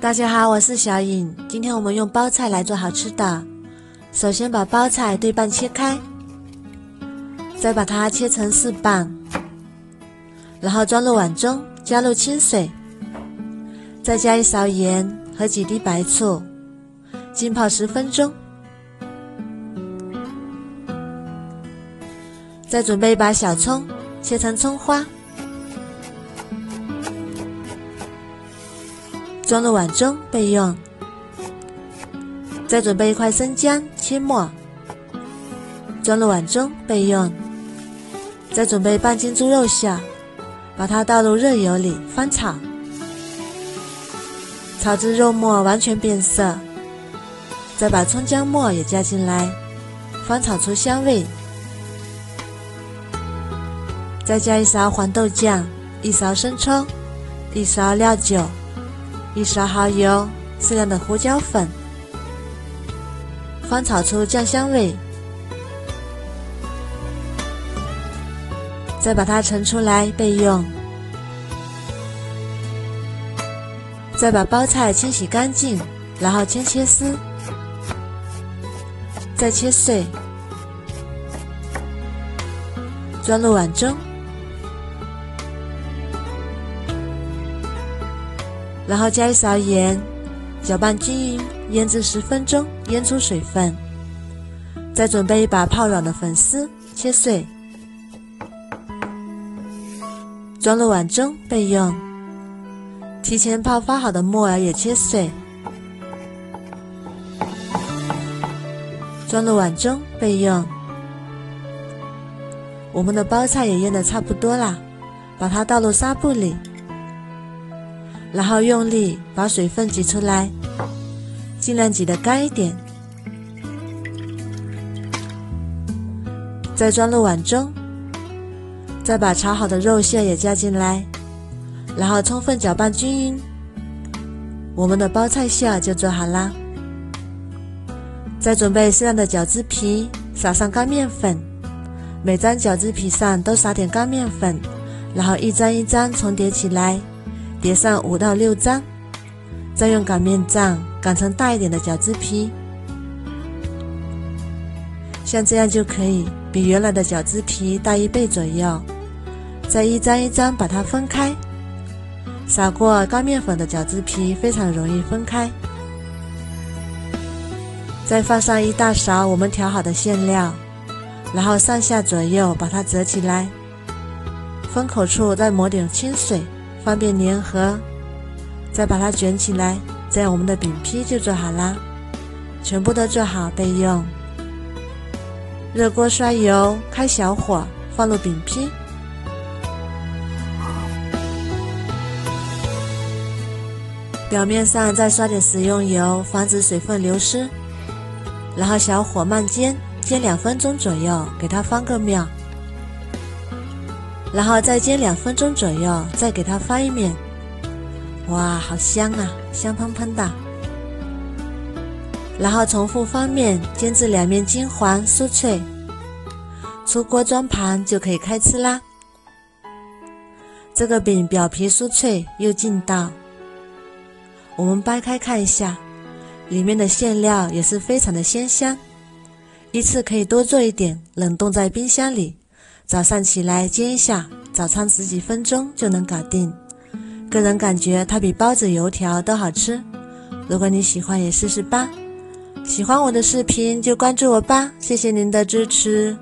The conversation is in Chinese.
大家好，我是小颖。今天我们用包菜来做好吃的。首先把包菜对半切开，再把它切成4瓣，然后装入碗中，加入清水，再加1勺盐和几滴白醋，浸泡10分钟。再准备一把小葱，切成葱花，装入碗中备用。再准备1块生姜，切末，装入碗中备用。再准备半斤猪肉馅，把它倒入热油里翻炒，炒至肉末完全变色，再把葱姜末也加进来，翻炒出香味。再加1勺黄豆酱，1勺生抽，1勺料酒，1勺蚝油，适量的胡椒粉，翻炒出酱香味。再把它盛出来备用。再把包菜清洗干净，然后先切丝，再切碎，装入碗中，然后加1勺盐，搅拌均匀，腌制10分钟，腌出水分。再准备一把泡软的粉丝，切碎，装入碗中备用。提前泡发好的木耳也切碎，装入碗中备用。我们的包菜也腌得差不多啦，把它倒入纱布里，然后用力把水分挤出来，尽量挤得干一点。再装入碗中，再把炒好的肉馅也加进来，然后充分搅拌均匀，我们的包菜馅就做好啦。再准备适量的饺子皮，撒上干面粉，每张饺子皮上都撒点干面粉，然后一张一张重叠起来，叠上5到6张，再用擀面杖擀成大一点的饺子皮，像这样就可以，比原来的饺子皮大1倍左右。再一张一张把它分开，撒过干面粉的饺子皮非常容易分开。再放上1大勺我们调好的馅料，然后上下左右把它折起来，封口处再抹点清水，方便粘合。再把它卷起来，这样我们的饼皮就做好啦。全部都做好备用。热锅刷油，开小火，放入饼皮，表面上再刷点食用油，防止水分流失，然后小火慢煎，煎2分钟左右，给它翻个面，然后再煎2分钟左右，再给它翻一面。哇，好香啊，香喷喷的。然后重复翻面，煎至2面金黄酥脆，出锅装盘就可以开吃啦。这个饼表皮酥脆又劲道，我们掰开看一下，里面的馅料也是非常的鲜香。一次可以多做一点，冷冻在冰箱里，早上起来煎一下，早餐10几分钟就能搞定。个人感觉它比包子油条都好吃，如果你喜欢也试试吧。喜欢我的视频就关注我吧，谢谢您的支持。